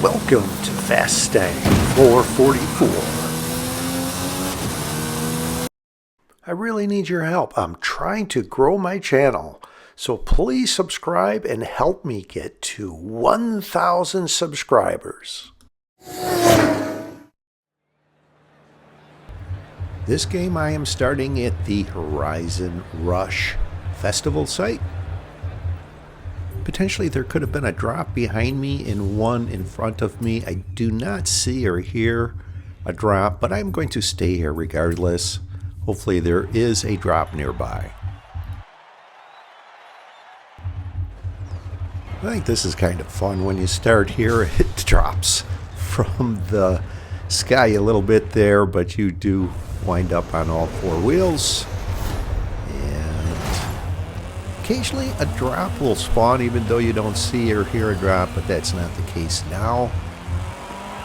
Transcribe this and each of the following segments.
Welcome to Fastang 444. I really need your help. I'm trying to grow my channel, so please subscribe and help me get to 1,000 subscribers. This game I am starting at the Horizon Rush Festival site. Potentially there could have been a drop behind me and one in front of me. I do not see or hear a drop, but I'm going to stay here regardless. Hopefully there is a drop nearby. I think this is kind of fun. When you start here, it drops from the sky a little bit there, but you do wind up on all four wheels. Occasionally a drop will spawn even though you don't see or hear a drop, but that's not the case now.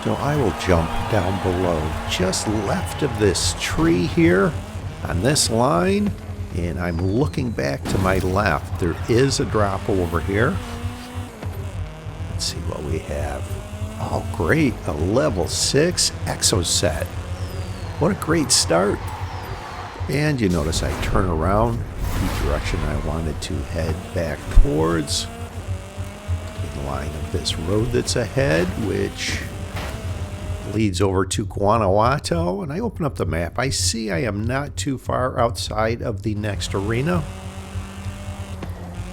So I will jump down below just left of this tree here on this line, and I'm looking back to my left. There is a drop over here. Let's see what we have. Oh great, a level 6 exo set. What a great start. And you notice I turn around the direction I wanted to head back towards, in line of this road that's ahead, which leads over to Guanajuato. And I open up the map. I see I am not too far outside of the next arena.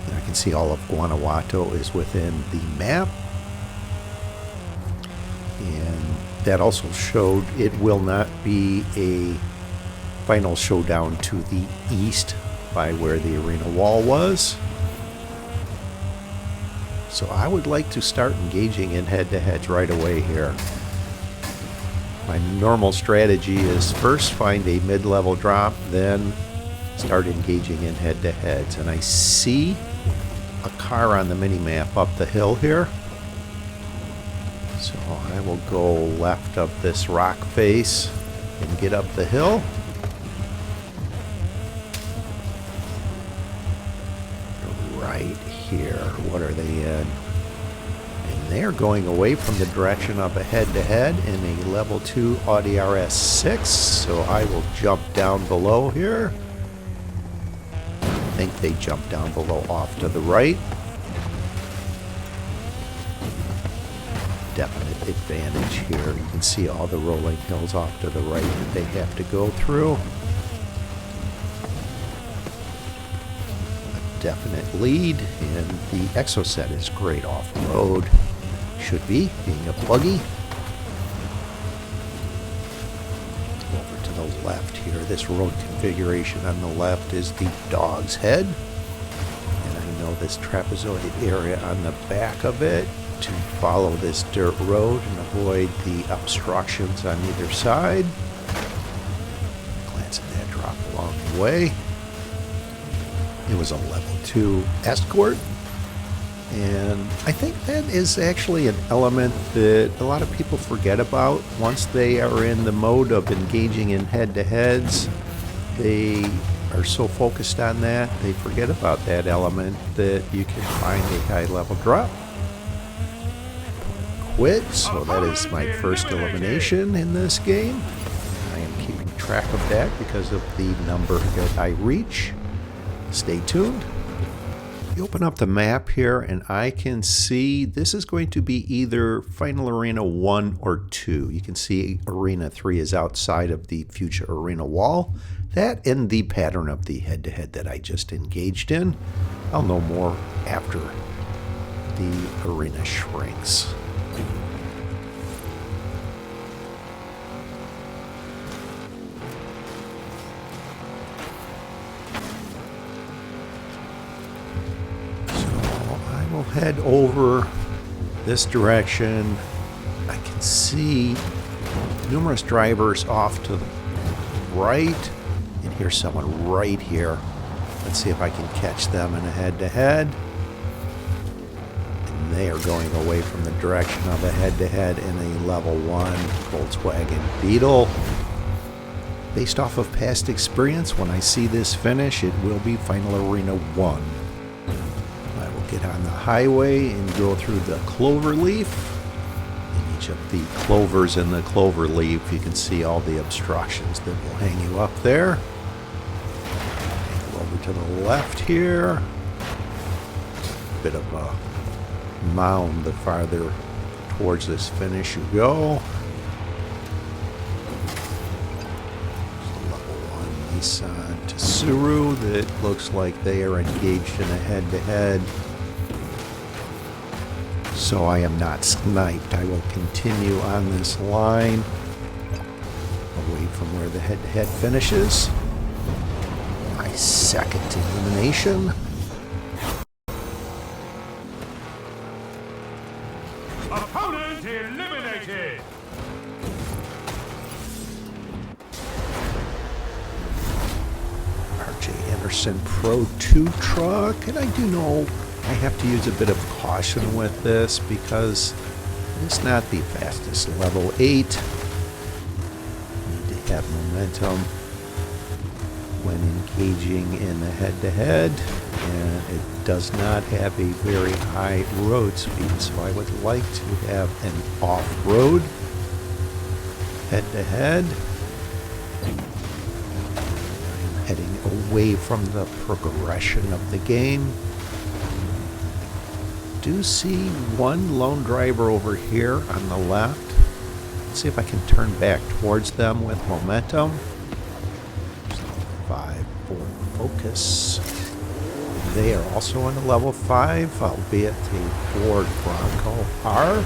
And I can see all of Guanajuato is within the map. And that also showed it will not be a final showdown to the east by where the arena wall was. So I would like to start engaging in head-to-heads right away here. My normal strategy is first find a mid-level drop, then start engaging in head-to-heads. And I see a car on the mini-map up the hill here. So I will go left of this rock face and get up the hill. Right here. What are they in? And they're going away from the direction of a head-to-head in a level 2 Audi RS6. So I will jump down below here. I think they jump down below off to the right. Definite advantage here. You can see all the rolling hills off to the right that they have to go through. Definite lead, and the Exoset is great off-road. Should be, being a buggy. Over to the left here, this road configuration on the left is the Dog's Head. And I know this trapezoid area on the back of it to follow this dirt road and avoid the obstructions on either side. Glance at that drop along the way. It was a level 2 escort, and I think that is actually an element that a lot of people forget about. Once they are in the mode of engaging in head-to-heads, they are so focused on that, they forget about that element that you can find a high-level drop. Quit, so that is my first elimination in this game. I am keeping track of that because of the number that I reach. Stay tuned. You open up the map here and I can see this is going to be either Final Arena 1 or 2. You can see Arena 3 is outside of the future arena wall. That and the pattern of the head-to-head that I just engaged in. I'll know more after the arena shrinks. Head over this direction. I can see numerous drivers off to the right, and here's someone right here. Let's see if I can catch them in a head-to-head. And they are going away from the direction of a head-to-head in a level 1 Volkswagen Beetle. Based off of past experience, when I see this finish, it will be Final Arena 1. Get on the highway and go through the clover leaf Each of the clovers in the clover leaf, you can see all the obstructions that will hang you up there. Go over to the left here. Bit of a mound the farther towards this finish you go. Level 1 Nissan Tsuru that looks like they are engaged in a head-to-head. So I am not sniped. I will continue on this line away from where the head-to-head finishes. My second elimination. Opponent eliminated. RJ Anderson Pro 2 truck, and I do know I have to use a bit of caution with this because it's not the fastest level 8. Need to have momentum when engaging in the head-to-head, and it does not have a very high road speed, so I would like to have an off-road head-to-head. I'm heading away from the progression of the game. Do see one lone driver over here on the left. Let's see if I can turn back towards them with momentum. 5, 4, focus. They are on a level 5, albeit a Ford Bronco R.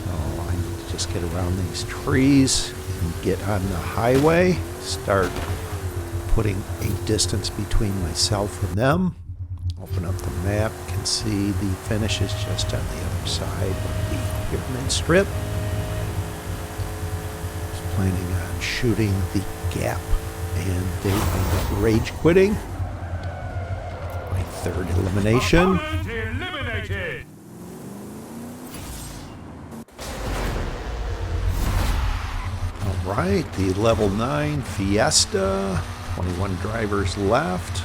So I need to just get around these trees and get on the highway. Start putting a distance between myself and them. Open up the map, can see the finish is just on the other side of the pyramid strip. I was planning on shooting the gap, and they ended up rage quitting. My third elimination. Eliminated. Alright, the level 9 Fiesta. 21 drivers left.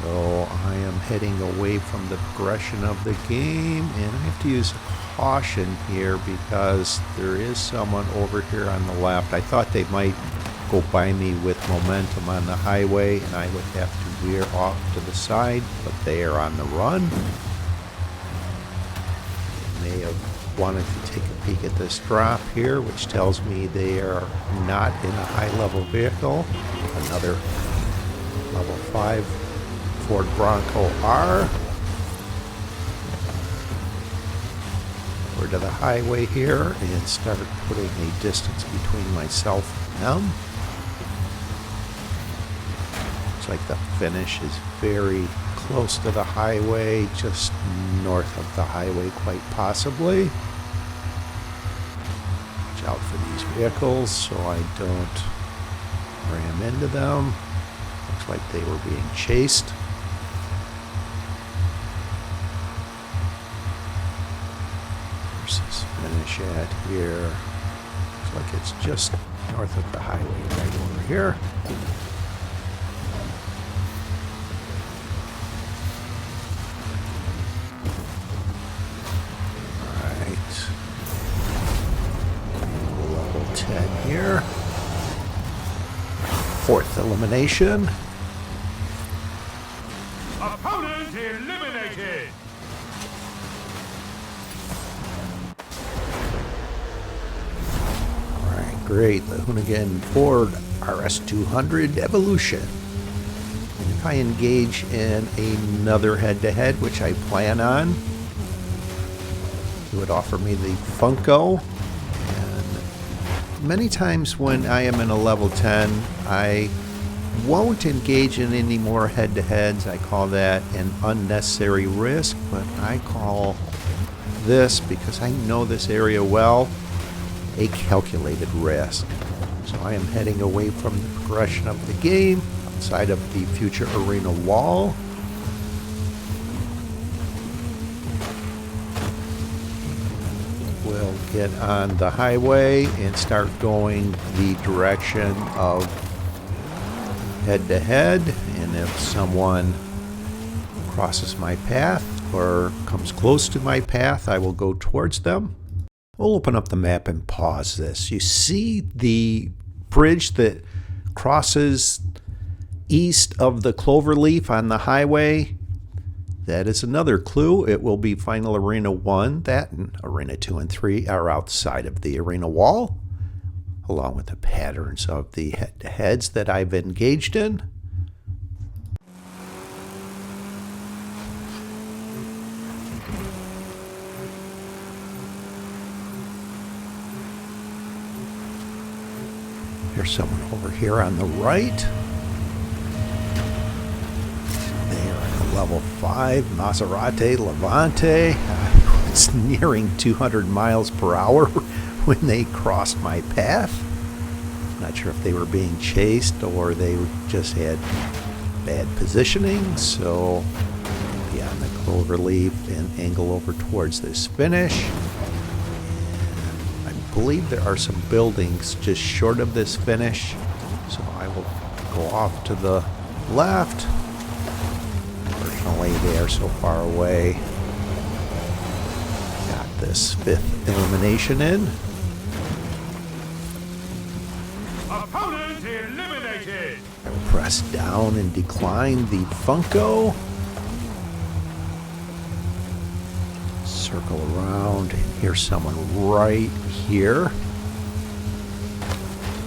So I am heading away from the progression of the game, and I have to use caution here because there is someone over here on the left. I thought they might go by me with momentum on the highway, and I would have to veer off to the side, but they are on the run. They may have wanted to take a peek at this drop here, which tells me they are not in a high-level vehicle. Another level 5 Ford Bronco R. Over to the highway here and start putting a distance between myself and them. Looks like the finish is very close to the highway, just north of the highway quite possibly. Watch out for these vehicles so I don't ram into them. Looks like they were being chased. Finish at here. Looks like it's just north of the highway right over here. Alright. Level 10 here. Fourth elimination. Opponent eliminated. Great, the Hoonigan Ford RS200 Evolution. And if I engage in another head-to-head, which I plan on, it would offer me the Funko. And many times when I am in a level 10, I won't engage in any more head-to-heads. I call that an unnecessary risk, but I call this, because I know this area well, a calculated risk. So I am heading away from the progression of the game, outside of the future arena wall. We'll get on the highway and start going the direction of head-to-head, and if someone crosses my path, or comes close to my path, I will go towards them. We'll open up the map and pause this. You see the bridge that crosses east of the cloverleaf on the highway? That is another clue. It will be Final Arena 1. That and Arena 2 and 3 are outside of the arena wall, along with the patterns of the head-to-heads that I've engaged in. There's someone over here on the right. They are in a level 5 Maserati Levante. It's nearing 200 miles per hour when they crossed my path. Not sure if they were being chased or they just had bad positioning. So be on the cloverleaf and angle over towards this finish. I believe there are some buildings just short of this finish, so I will go off to the left. Unfortunately, they are so far away. Got this 5th elimination in. Opponent eliminated. I will press down and decline the Funko. Circle around, and here's someone right here.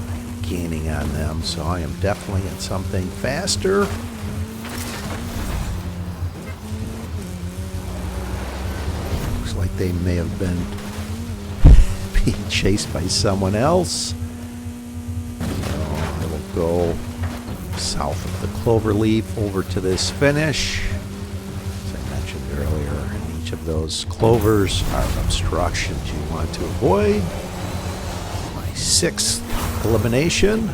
I'm gaining on them, so I am definitely in something faster. Looks like they may have been being chased by someone else. So I will go south of the cloverleaf over to this finish. As I mentioned earlier, of those clovers are obstructions you want to avoid. My 6th elimination.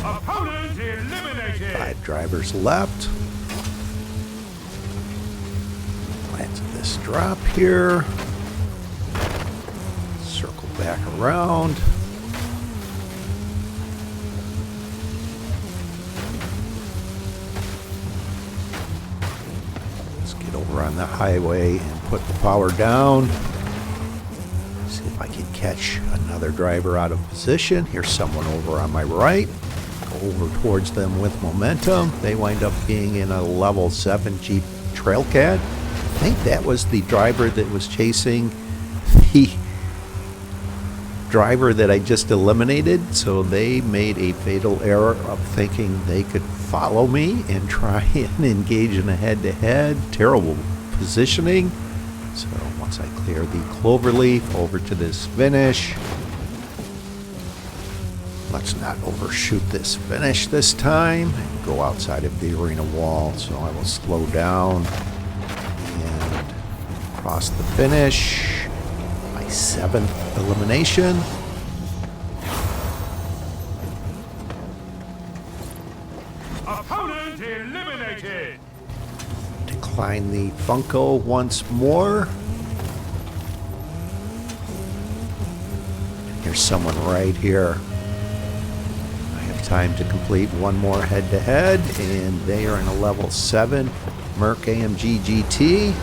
Opponent eliminated. 5 drivers left. Lands this drop here. Circle back around. Over on the highway and put the power down. See if I can catch another driver out of position. Here's someone over on my right. Go over towards them with momentum. They wind up being in a level 7 Jeep Trailcat. I think that was the driver that was chasing the driver that I just eliminated, so they made a fatal error of thinking they could follow me and try and engage in a head-to-head. Terrible positioning. So once I clear the cloverleaf, over to this finish. Let's not overshoot this finish this time and go outside of the arena wall. So I will slow down and cross the finish. My 7th elimination. Opponent eliminated. Decline the Funko once more. Here's someone right here. I have time to complete one more head-to-head, and they are in a level 7 Merc AMG GT.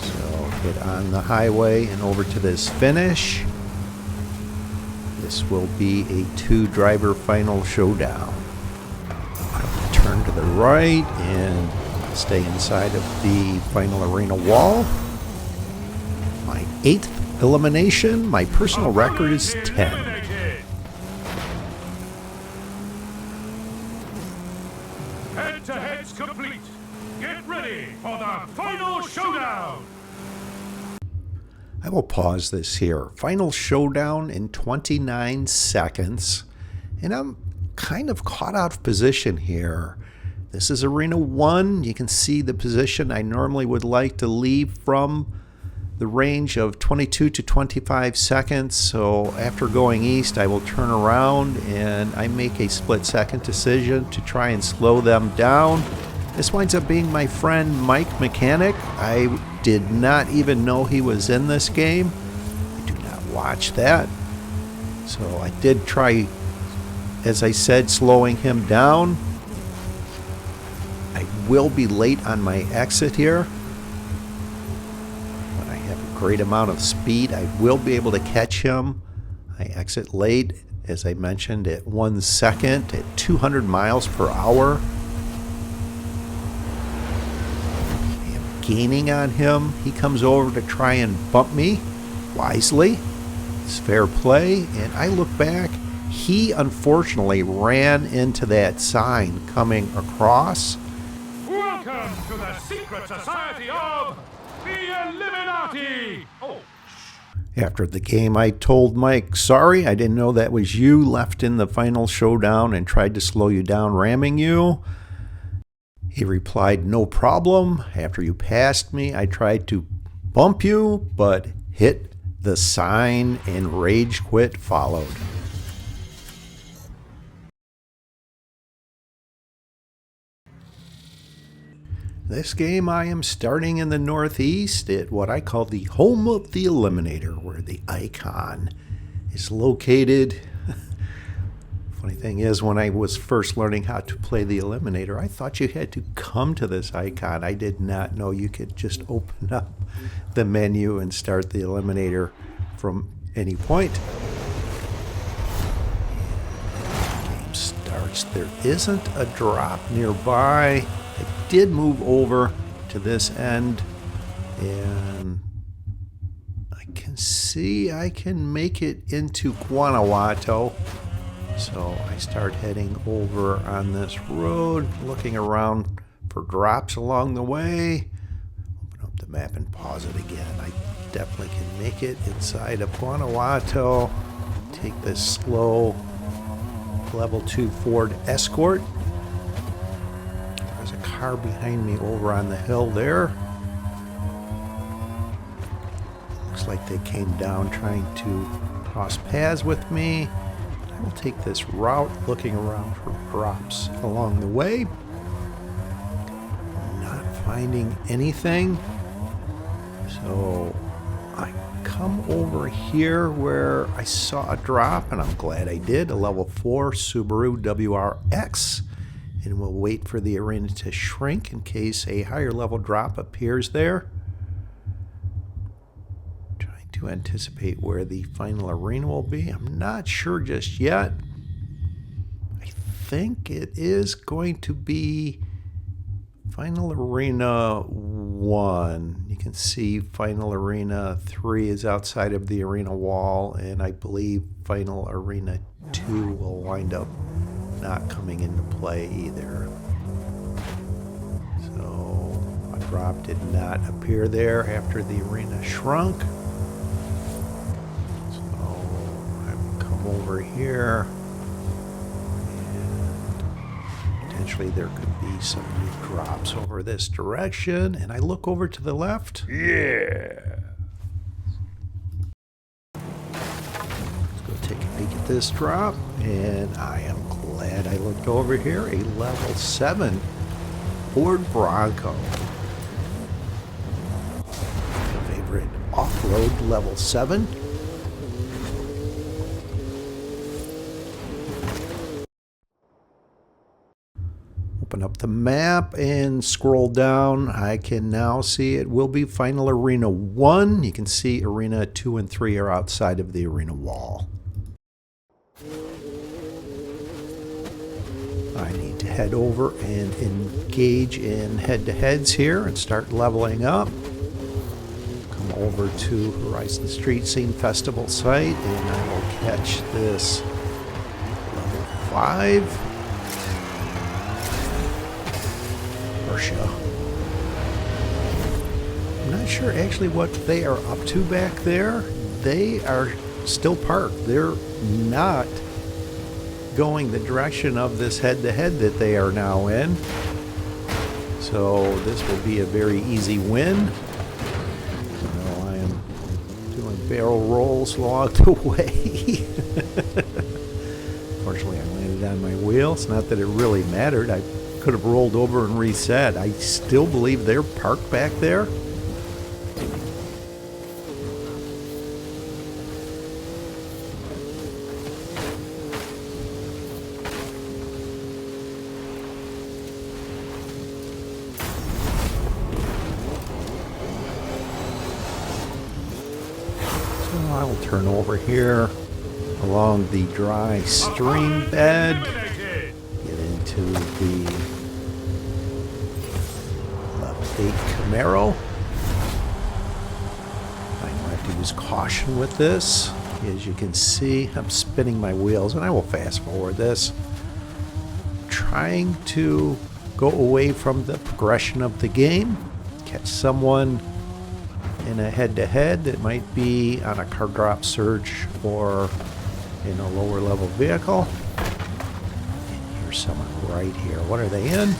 So get on the highway and over to this finish. This will be a 2-driver final showdown. I'll turn to the right and stay inside of the final arena wall. My 8th elimination. My personal record is 10. Head-to-heads complete. Get ready for the final showdown. I will pause this here. Final showdown in 29 seconds. And I'm kind of caught out of position here. This is Arena 1. You can see the position I normally would like to leave from the range of 22 to 25 seconds. So after going east, I will turn around and I make a split-second decision to try and slow them down. This winds up being my friend Mike Mechanic. I did not even know he was in this game. I do not watch that. So I did try, as I said, slowing him down. I will be late on my exit here. But I have a great amount of speed. I will be able to catch him. I exit late, as I mentioned, at 1 second at 200 miles per hour. I am gaining on him. He comes over to try and bump me wisely. It's fair play. And I look back. He unfortunately ran into that sign coming across. Welcome to the secret society of the Illuminati! Oh, After the game, I told Mike, sorry, I didn't know that was you left in the final showdown and tried to slow you down, ramming you. He replied, no problem. After you passed me, I tried to bump you, but hit the sign and rage quit followed. This game I am starting in the Northeast at what I call the home of the Eliminator, where the icon is located. Funny thing is, when I was first learning how to play the Eliminator, I thought you had to come to this icon. I did not know you could just open up the menu and start the Eliminator from any point. Game starts. There isn't a drop nearby. I did move over to this end, and I can see I can make it into Guanajuato. So I start heading over on this road, looking around for drops along the way. Open up the map and pause it again. I definitely can make it inside of Guanajuato. Take this slow level 2 Ford Escort. There's a car behind me over on the hill there. Looks like they came down trying to cross paths with me. I will take this route, looking around for drops along the way. Not finding anything. So I come over here where I saw a drop, and I'm glad I did, a level 4 Subaru WRX. And we'll wait for the arena to shrink in case a higher level drop appears there. Trying to anticipate where the final arena will be. I'm not sure just yet. I think it is going to be Final Arena 1. You can see Final Arena 3 is outside of the arena wall, and I believe Final Arena 2 will wind up not coming into play either. So a drop did not appear there after the arena shrunk. So I will come over here, and potentially there could be some new drops over this direction. And I look over to the left. yeah! Let's go take a peek at this drop, and I am glad I looked over here. A level 7 Ford Bronco. Favorite off-road level 7. Open up the map and scroll down. I can now see it will be Final Arena 1. You can see Arena 2 and 3 are outside of the arena wall. I need to head over and engage in head-to-heads here and start leveling up. Come over to Horizon Street Scene Festival site, and I will catch this level 5 Porsche. I'm not sure actually what they are up to back there. They are still parked. They're not going the direction of this head-to-head that they are now in. So this will be a very easy win. I am doing barrel rolls along the way. Fortunately, I landed on my wheel. It's not that it really mattered. I could have rolled over and reset. I still believe they're parked back there. Now I will turn over here along the dry stream bed, get into the left 8 Camaro. I know I have to use caution with this. As you can see, I'm spinning my wheels, and I will fast forward this, trying to go away from the progression of the game, catch someone in a head-to-head. It might be on a car drop search or in a lower level vehicle. And here's someone right here. What are they in?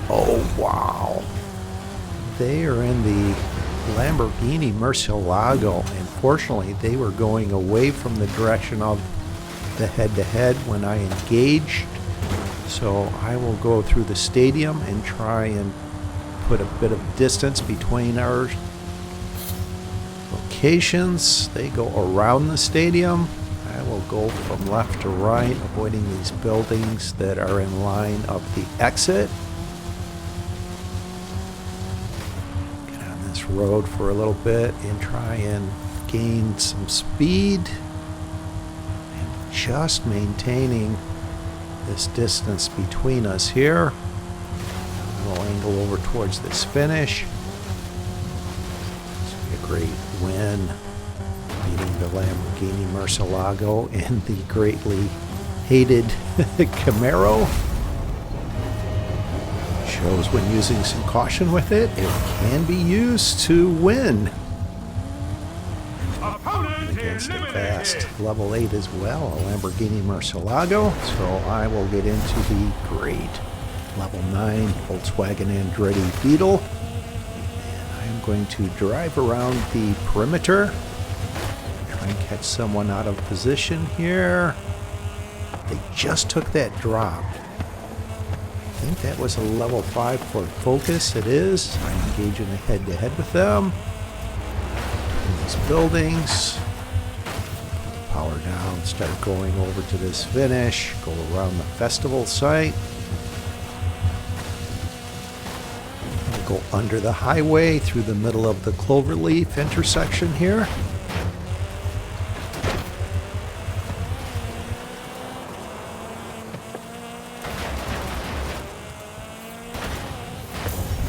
Oh, wow. They are in the Lamborghini Murcielago. Unfortunately, they were going away from the direction of the head-to-head when I engaged. So I will go through the stadium and try and put a bit of distance between our locations. They go around the stadium. I will go from left to right, avoiding these buildings that are in line of the exit. Get on this road for a little bit and try and gain some speed. And just maintaining this distance between us here. We'll angle over towards this finish. This will be a great win, beating the Lamborghini Murcielago and the greatly hated Camaro. Shows when using some caution with it, it can be used to win. Against a fast level 8 as well, a Lamborghini Murcielago. So I will get into the great level 9 Volkswagen Andretti Beetle. And I'm going to drive around the perimeter, try and catch someone out of position here. They just took that drop. I think that was a level 5 Ford Focus. It is. I engage in a head-to-head with them. In these buildings. Power down, start going over to this finish, go around the festival site. We'll go under the highway through the middle of the Cloverleaf intersection here.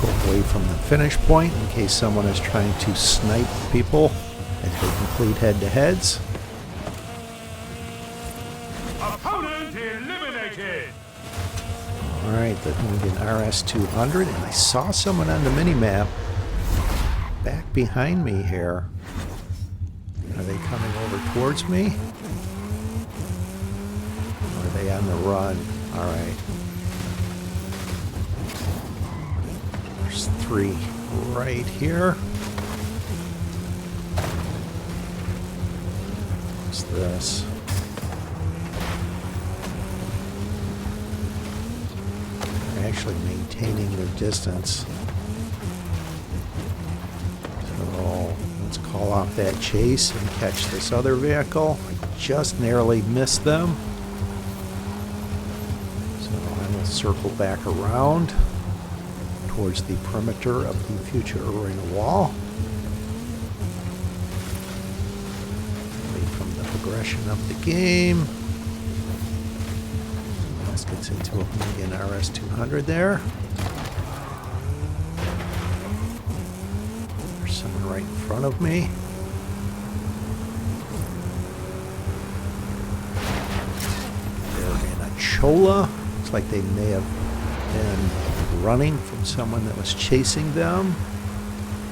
Go away from the finish point in case someone is trying to snipe people as they complete head-to-heads. Opponent eliminated. Alright, the Hoonigan RS200, and I saw someone on the mini-map back behind me here. Are they coming over towards me? Or are they on the run? Alright. There's 3 right here. What's this? Actually maintaining their distance. So let's call off that chase and catch this other vehicle. I just narrowly missed them. So I will circle back around towards the perimeter of the future arena wall. Away from the progression of the game. Gets into a Hoonigan RS200 there. There's someone right in front of me. They're in a Chola. Looks like they may have been running from someone that was chasing them.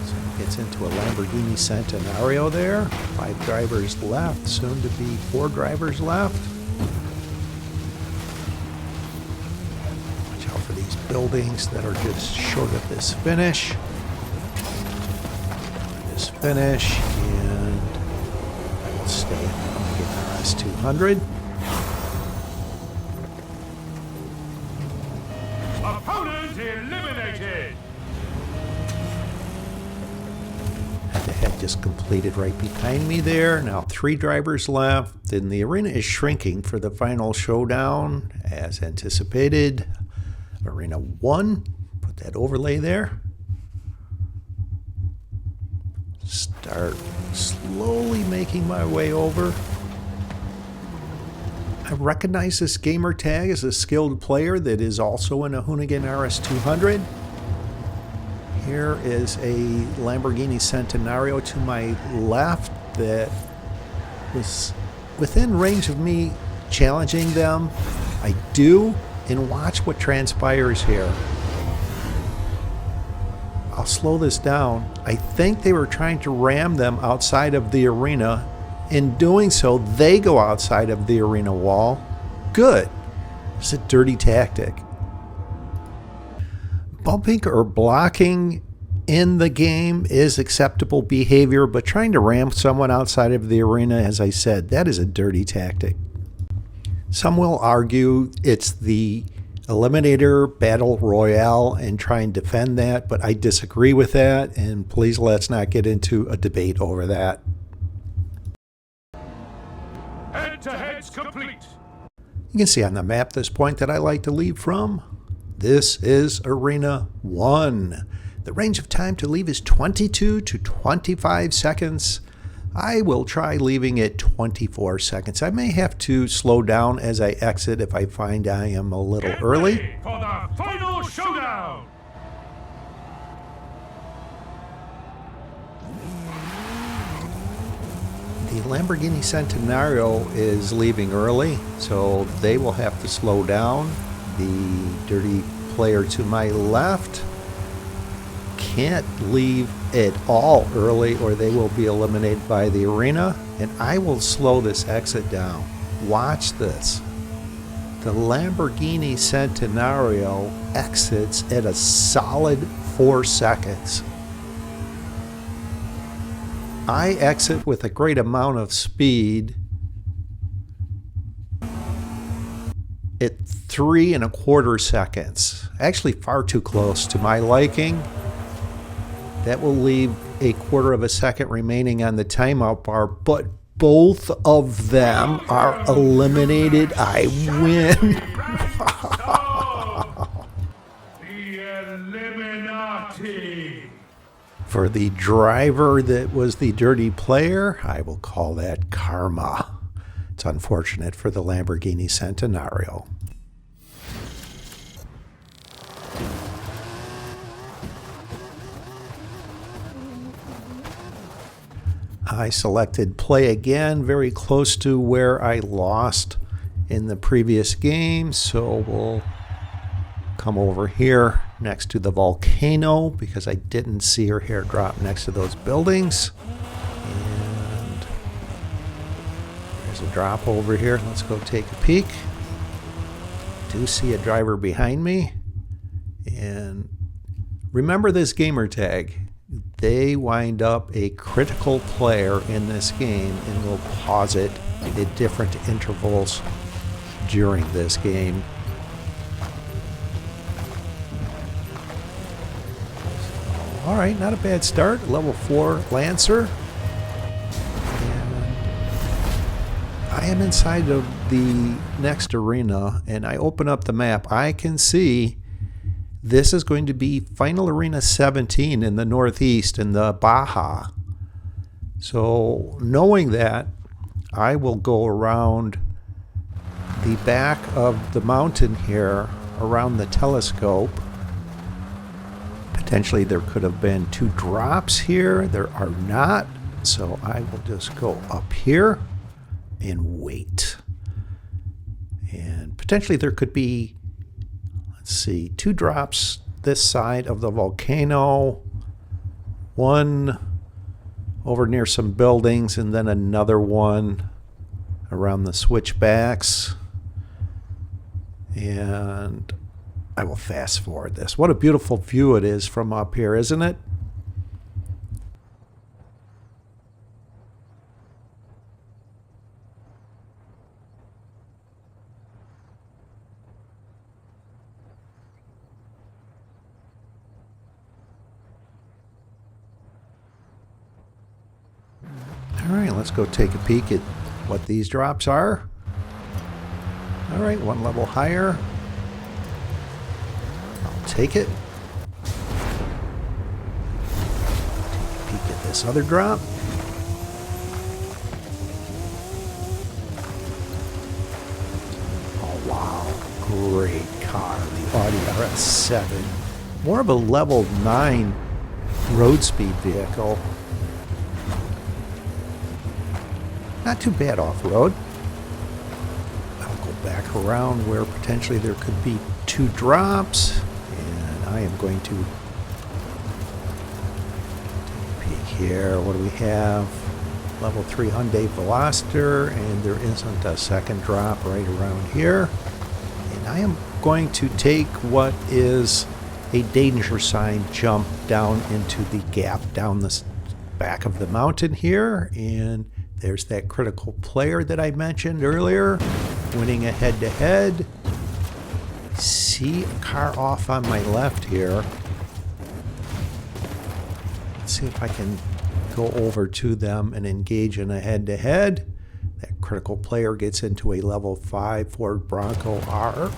So it gets into a Lamborghini Centenario there. 5 drivers left, soon to be 4 drivers left. Buildings that are just short of this finish. This finish, and I will stay in the RS200. Opponent eliminated. Head-to-head just completed right behind me there. Now 3 drivers left, and the arena is shrinking for the final showdown as anticipated. Arena 1, put that overlay there. Start start. Slowly making my way over. I recognize this gamer tag as a skilled player that is also in a Hoonigan RS200. Here is a Lamborghini Centenario to my left that was within range of me challenging them. I do, and watch what transpires here. I'll slow this down. I think they were trying to ram them outside of the arena. In doing so, they go outside of the arena wall. Good. It's a dirty tactic. Bumping or blocking in the game is acceptable behavior, but trying to ram someone outside of the arena, as I said, that is a dirty tactic. Some will argue it's the Eliminator Battle Royale and try and defend that, but I disagree with that, and please let's not get into a debate over that. Head-to-head's complete. You can see on the map this point that I like to leave from. This is Arena 1. The range of time to leave is 22 to 25 seconds. I will try leaving at 24 seconds. I may have to slow down as I exit if I find I am a little early. Ready for the final showdown. The Lamborghini Centenario is leaving early, so they will have to slow down. The dirty player to my left can't leave at all early or they will be eliminated by the arena, and I will slow this exit down. Watch this. The Lamborghini Centenario exits at a solid 4 seconds. I exit with a great amount of speed at 3 1/4 seconds. Actually far too close to my liking. That will leave a 1/4 of a second remaining on the timeout bar, but both of them are eliminated. I win. The Eliminati. For the driver that was the dirty player, I will call that karma. It's unfortunate for the Lamborghini Centenario. I selected play again, very close to where I lost in the previous game, so we'll come over here next to the volcano because I didn't see her hair drop next to those buildings. And there's a drop over here. Let's go take a peek. Do see a driver behind me. And remember this gamer tag. They wind up a critical player in this game and will pause it at different intervals during this game. All right, not a bad start. Level 4 Lancer. And I am inside of the next arena, and I open up the map. I can see this is going to be Final Arena 17 in the northeast in the Baja. So knowing that, I will go around the back of the mountain here, around the telescope. Potentially there could have been 2 drops here. There are not. So I will just go up here and wait. And potentially there could be, let's see, 2 drops this side of the volcano. One over near some buildings and then another one around the switchbacks. And I will fast forward this. What a beautiful view it is from up here, isn't it? All right, let's go take a peek at what these drops are. All right, 1 level higher. Take it. Take a peek at this other drop. great car, the Audi RS7. More of a level 9 road speed vehicle. Not too bad off-road. I'll go back around where potentially there could be 2 drops, and I am going to take a peek here. What do we have? Level 3 Hyundai Veloster, and there isn't a second drop right around here. And I am going to take what is a danger sign jump down into the gap down the back of the mountain here, and there's that critical player that I mentioned earlier, winning a head-to-head. See a car off on my left here. Let's see if I can go over to them and engage in a head-to-head. That critical player gets into a level 5 Ford Bronco R.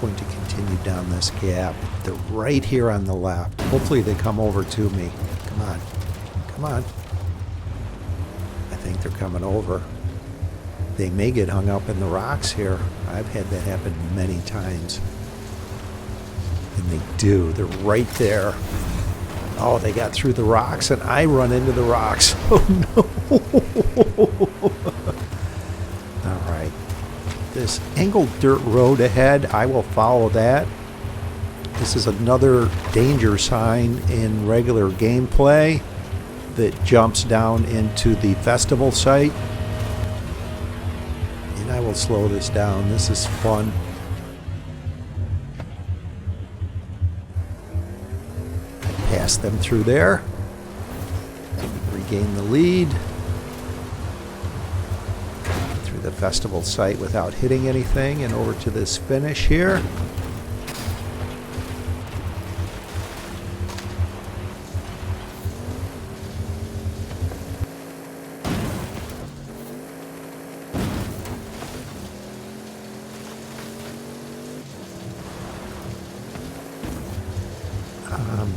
Going to continue down this gap. They're right here on the left. Hopefully they come over to me. Come on. Come on. I think they're coming over. They may get hung up in the rocks here. I've had that happen many times. And they do. They're right there. Oh, they got through the rocks and I run into the rocks. Oh no. All right. This angled dirt road ahead, I will follow that. This is another danger sign in regular gameplay that jumps down into the festival site. And I will slow this down. This is fun. I pass them through there. Regain the lead. The festival site without hitting anything, and over to this finish here.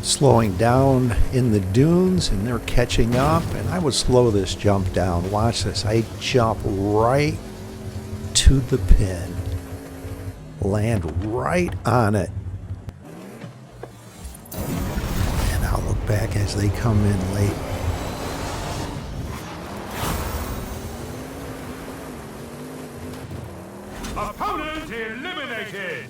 Slowing down in the dunes and they're catching up, and I would slow this jump down. Watch this. I jump right to the pin, land right on it, and I'll look back as they come in late. Opponent eliminated.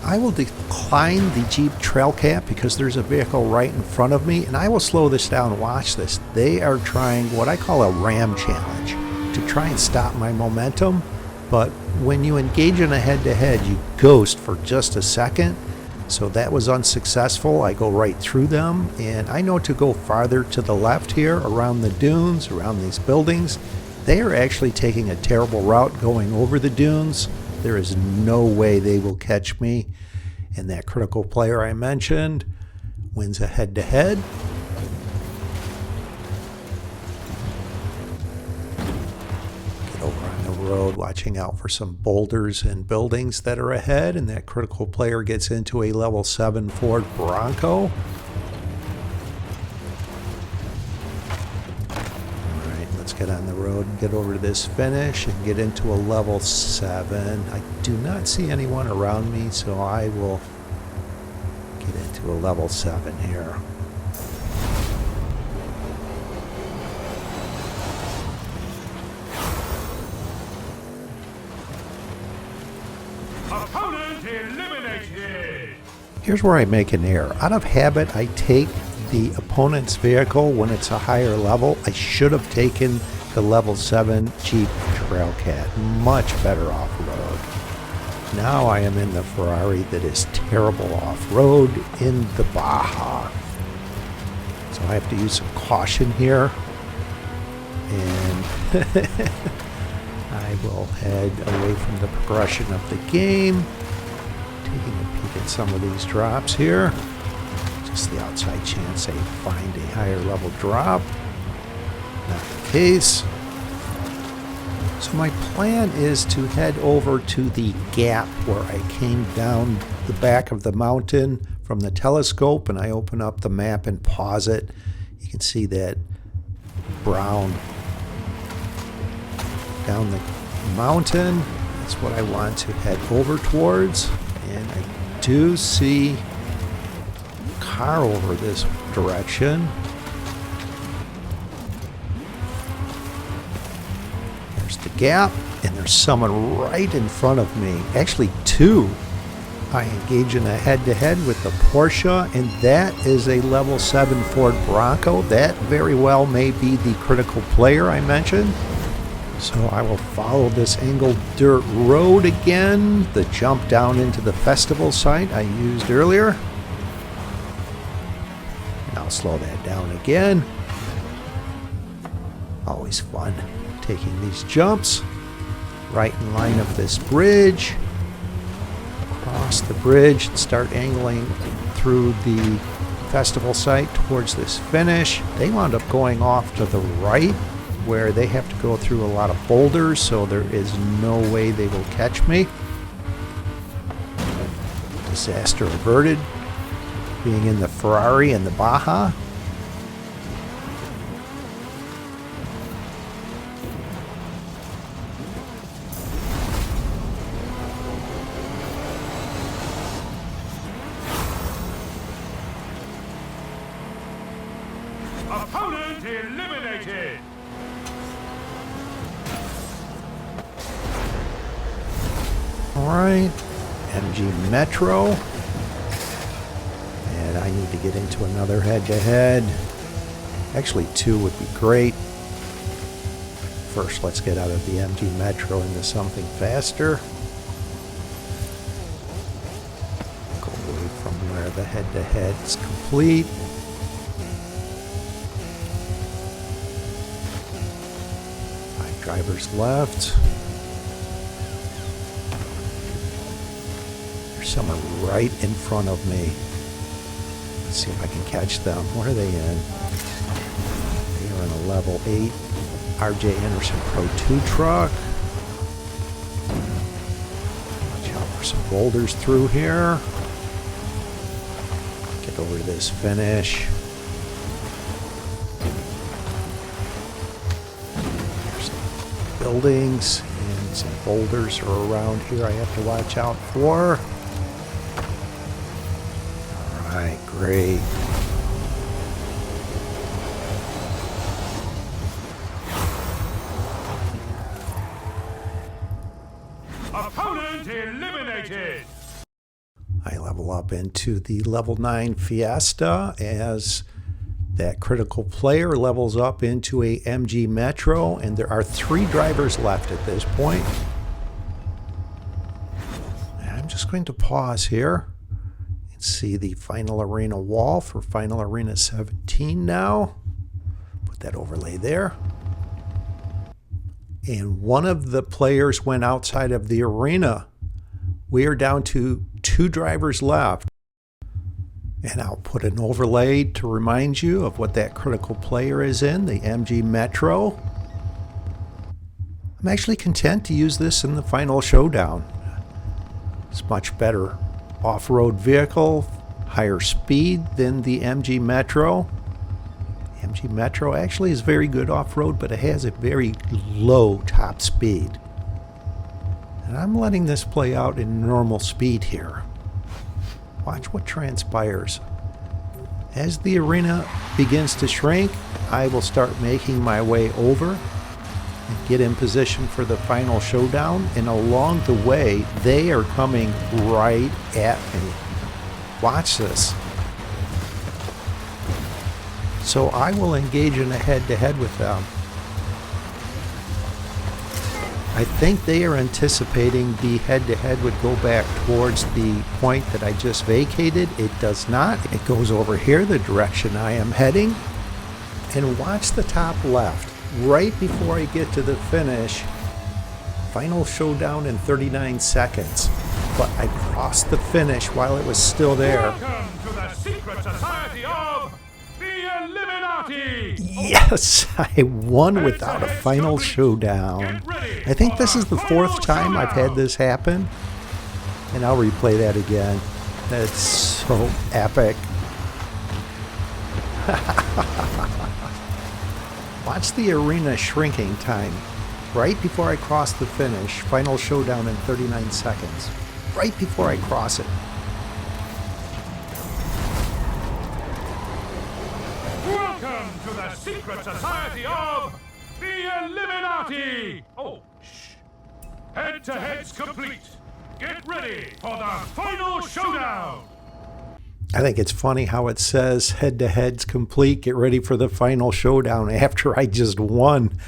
I will decline the Jeep Trailcat because there's a vehicle right in front of me, and I will slow this down. Watch this. They are trying what I call a ram challenge to try and stop my momentum, but when you engage in a head-to-head, you ghost for just a second, so that was unsuccessful. I go right through them, and I know to go farther to the left here around the dunes, around these buildings. They are actually taking a terrible route going over the dunes. There is no way they will catch me. And that critical player I mentioned wins a head-to-head. Get over on the road, watching out for some boulders and buildings that are ahead. And that critical player gets into a level 7 Ford Bronco. Get on the road and get over to this finish and get into a level 7. I do not see anyone around me, so I will get into a level 7 here. Opponent eliminated. Here's where I make an error. Out of habit, I take the opponent's vehicle when it's a higher level. I should have taken the level 7 Jeep Trailcat. Much better off-road. Now I am in the Ferrari that is terrible off-road in the Baja. So I have to use some caution here. And I will head away from the progression of the game. Taking a peek at some of these drops here. Just the outside chance I find a higher level drop. Not the case. So my plan is to head over to the gap where I came down the back of the mountain from the telescope, and I open up the map and pause it. You can see that brown down the mountain. That's what I want to head over towards. And I do see a car over this direction. There's the gap, and there's someone right in front of me. Actually, two. I engage in a head-to-head with the Porsche, and that is a level 7 Ford Bronco. That very well may be the critical player I mentioned. So I will follow this angled dirt road again, the jump down into the festival site I used earlier. And I'll slow that down again. Always fun taking these jumps. Right in line of this bridge. Cross the bridge and start angling through the festival site towards this finish. They wound up going off to the right where they have to go through a lot of boulders, so there is no way they will catch me. Disaster averted, being in the Ferrari and the Baja. Opponent eliminated! Alright, MG Metro. And I need to get into another head-to-head. Actually, two would be great. First, let's get out of the MG Metro into something faster. Go away from where the head-to-head is complete. 5 drivers left. There's someone right in front of me. Let's see if I can catch them. What are they in? They are in a level 8 RJ Anderson Pro 2 truck. Watch out for some boulders through here. Get over to this finish. There's some buildings and some boulders are around here I have to watch out for. Alright, great. Opponent eliminated! I level up into the level 9 Fiesta as that critical player levels up into a MG Metro, and there are 3 drivers left at this point. I'm just going to pause here and see the final arena wall for final arena 17 now. Put that overlay there. And one of the players went outside of the arena. We are down to 2 drivers left. And I'll put an overlay to remind you of what that critical player is in, the MG Metro. I'm actually content to use this in the final showdown. It's much better off-road vehicle, higher speed than the MG Metro. MG Metro actually is very good off-road, but it has a very low top speed. And I'm letting this play out in normal speed here. Watch what transpires. As the arena begins to shrink, I will start making my way over and get in position for the final showdown. And along the way, they are coming right at me. Watch this. So I will engage in a head-to-head with them. I think they are anticipating the head-to-head would go back towards the point that I just vacated. It does not. It goes over here, the direction I am heading. And watch the top left. Right before I get to the finish, final showdown in 39 seconds. But I crossed the finish while it was still there. Welcome to the secret society of the Illuminati! Yes, I won without a final showdown. I think this is the 4th time I've had this happen, and I'll replay that again. That's so epic. Watch the arena shrinking time. Right before I cross the finish, final showdown in 39 seconds. Right before I cross it. Welcome to the secret society of the Illuminati! Oh, shh. Head-to-head's complete. Get ready for the final showdown! I think it's funny how it says head-to-head's complete. Get ready for the final showdown after I just won.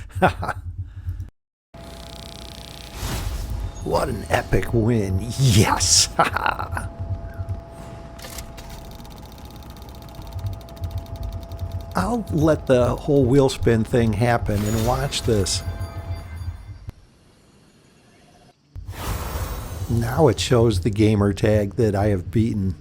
What an epic win. Yes! I'll let the whole wheel spin thing happen and watch this. Now it shows the gamer tag that I have beaten.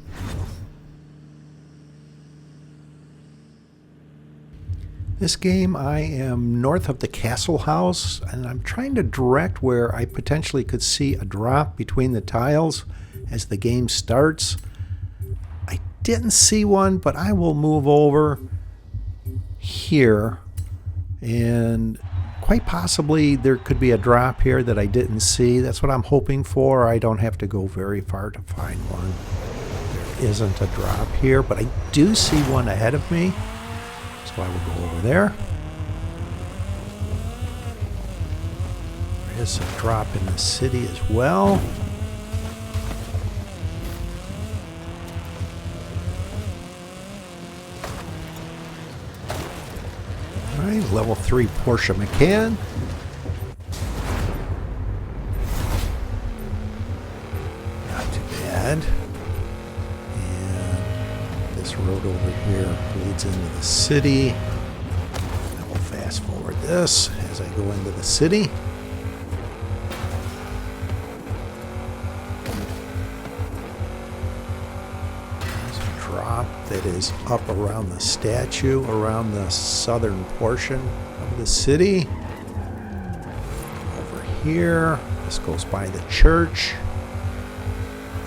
This game, I am north of the castle house, and I'm trying to direct where I potentially could see a drop between the tiles as the game starts. I didn't see one, but I will move over here, and quite possibly there could be a drop here that I didn't see. That's what I'm hoping for. I don't have to go very far to find one. There isn't a drop here, but I do see one ahead of me. So I will go over there. There is a drop in the city as well. All right, level 3 Porsche Macan. Not too bad. This road over here leads into the city. I will fast forward this as I go into the city. There's a drop that is up around the statue, around the southern portion of the city. Over here, this goes by the church.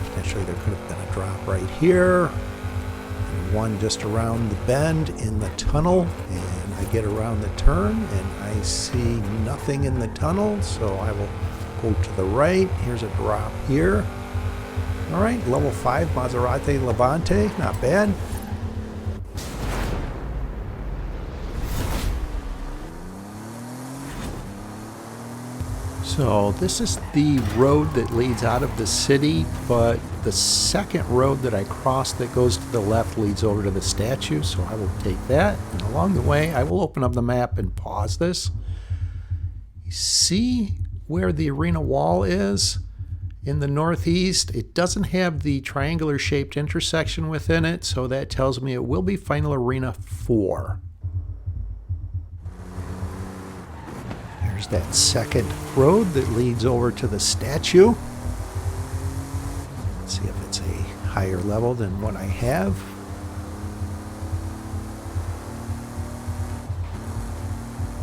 Potentially there could have been a drop right here. One just around the bend in the tunnel, and I get around the turn and I see nothing in the tunnel, so I will go to the right. Here's a drop here. All right, level 5 Maserati Levante, not bad. So this is the road that leads out of the city, but the second road that I cross that goes to the left leads over to the statue, so I will take that. And along the way, I will open up the map and pause this. You see where the arena wall is in the northeast? It doesn't have the triangular shaped intersection within it, so that tells me it will be Final Arena 4. There's that second road that leads over to the statue. Let's see if it's a higher level than what I have.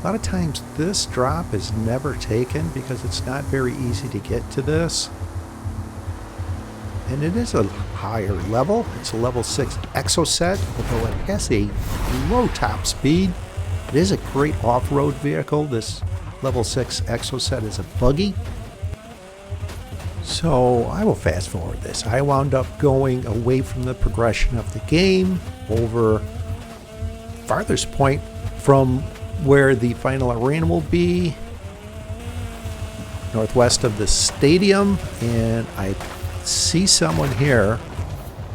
A lot of times this drop is never taken because it's not very easy to get to this. And it is a higher level. It's a level 6 Exocet, although it has a low top speed. It is a great off-road vehicle. This level 6 Exocet is a buggy. So I will fast forward this. I wound up going away from the progression of the game over farthest point from where the final arena will be, northwest of the stadium, and I see someone here.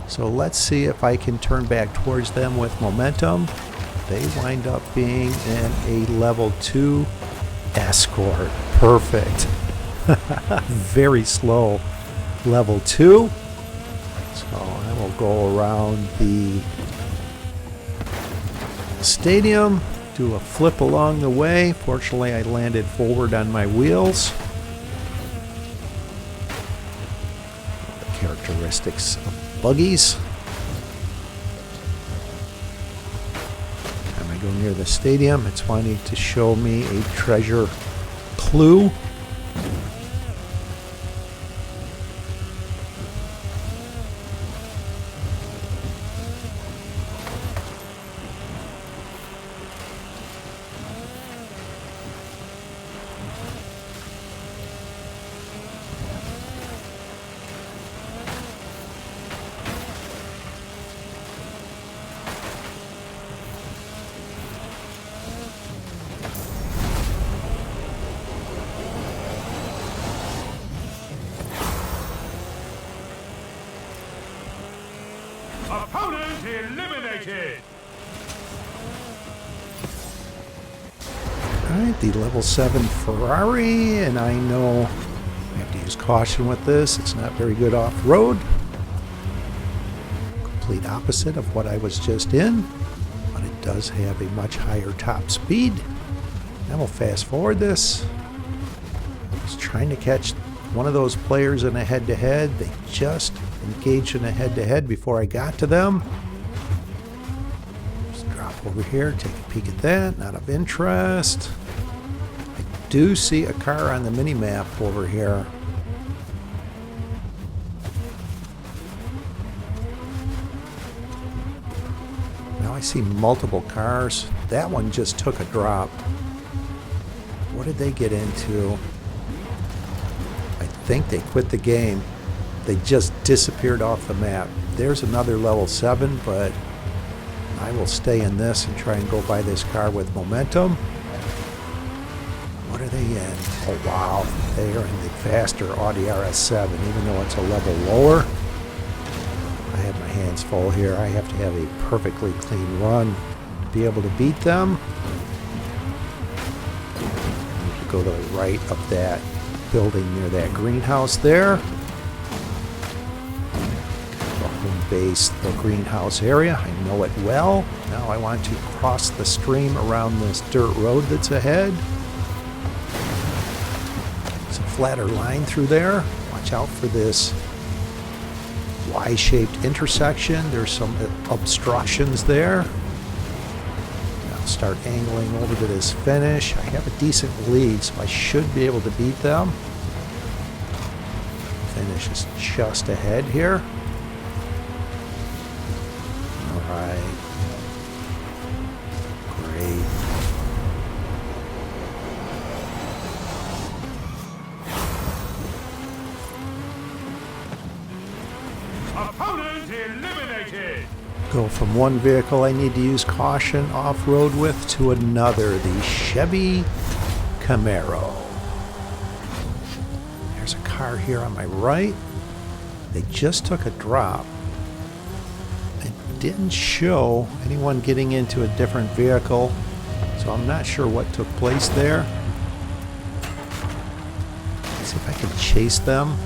So let's see if I can turn back towards them with momentum. They wind up being in a level 2 Escort. Perfect. Very slow level 2. So I will go around the stadium, do a flip along the way. Fortunately, I landed forward on my wheels. The characteristics of buggies. Time I go near the stadium, it's wanting to show me a treasure clue. eliminated. Alright, the level 7 Ferrari, and I know I have to use caution with this. It's not very good off-road. Complete opposite of what I was just in, but it does have a much higher top speed. Now we'll fast forward this. I was trying to catch one of those players in a head-to-head. They just engaged in a head-to-head before I got to them. Just drop over here, take a peek at that. Not of interest. I do see a car on the mini-map over here. Now I see multiple cars. That one just took a drop. What did they get into? I think they quit the game. They just disappeared off the map. There's another level 7, but I will stay in this and try and go by this car with momentum. What are they in? Oh wow, they are in the faster Audi RS7, even though it's a level lower. I have my hands full here. I have to have a perfectly clean run to be able to beat them. I need to go to the right of that building near that greenhouse there. The home base, the greenhouse area, I know it well. Now I want to cross the stream around this dirt road that's ahead. It's a flatter line through there. Watch out for this Y-shaped intersection. There's some obstructions there. I'll start angling over to this finish. I have a decent lead, so I should be able to beat them. Finish is just ahead here. All right. Great. Opponent eliminated. Go from one vehicle I need to use caution off-road with to another, the Chevy Camaro. There's a car here on my right. They just took a drop. It didn't show anyone getting into a different vehicle, so I'm not sure what took place there. Let's see if I can chase them.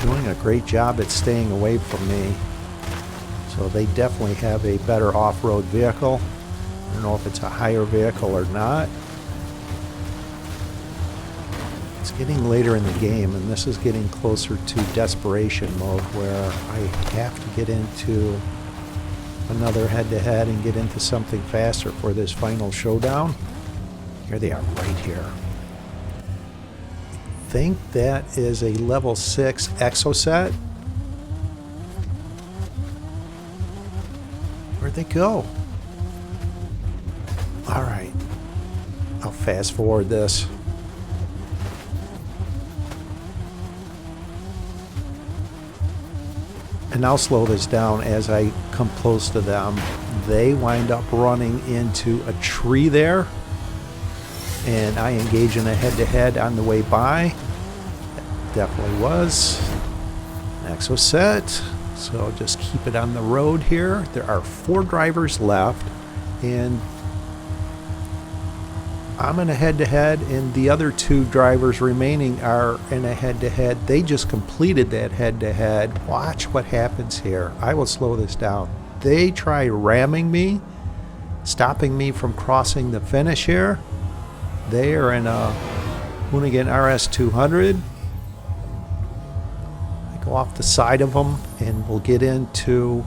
Doing a great job at staying away from me. So they definitely have a better off-road vehicle. I don't know if it's a higher vehicle or not. It's getting later in the game, and this is getting closer to desperation mode where I have to get into another head-to-head and get into something faster for this final showdown. Here they are right here. I think that is a level 6 exoset. Where'd they go? All right, I'll fast forward this. And I'll slow this down as I come close to them. They wind up running into a tree there, and I engage in a head-to-head on the way by. That definitely was an exoset, so just keep it on the road here. There are 4 drivers left, and I'm in a head-to-head, and the other 2 drivers remaining are in a head-to-head. They just completed that head-to-head. Watch what happens here. I will slow this down. They try ramming me, stopping me from crossing the finish here. They are in a Hoonigan RS200. I go off the side of them and we'll get into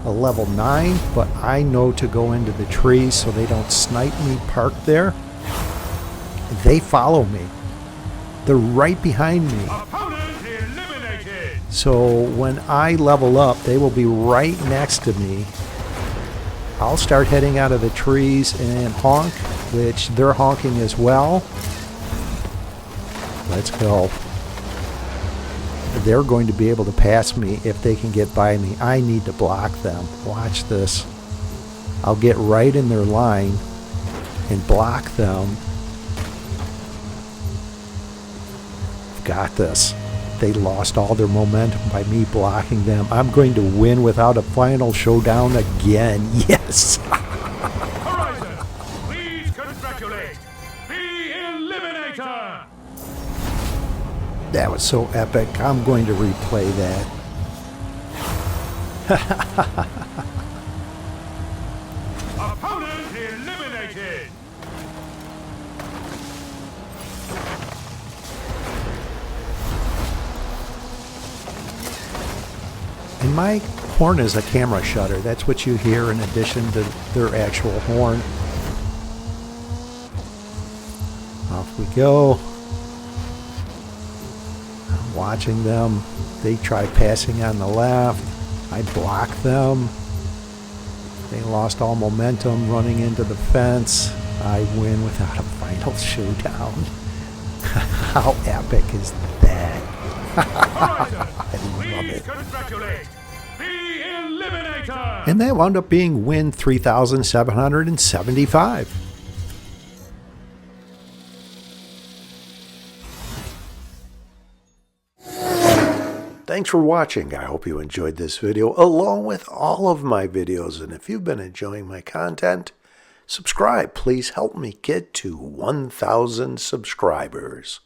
a level 9, but I know to go into the trees so they don't snipe me parked there. They follow me. They're right behind me. Opponent eliminated. So when I level up, they will be right next to me. I'll start heading out of the trees and honk, which they're honking as well. Let's go. They're going to be able to pass me if they can get by me. I need to block them. Watch this. I'll get right in their line and block them. Got this. they lost all their momentum by me blocking them. I'm going to win without a final showdown again. Yes! Horizon, please congratulate the eliminator. That was so epic. I'm going to replay that. Opponent eliminated. And my horn is a camera shutter. That's what you hear in addition to their actual horn. Off we go. I'm watching them. They try passing on the left. I block them. They lost all momentum running into the fence. I win without a final showdown. How epic is that? I love it. Congratulate the eliminator. And that wound up being win 3,775. Thanks for watching. I hope you enjoyed this video along with all of my videos. And if you've been enjoying my content, subscribe. Please help me get to 1,000 subscribers.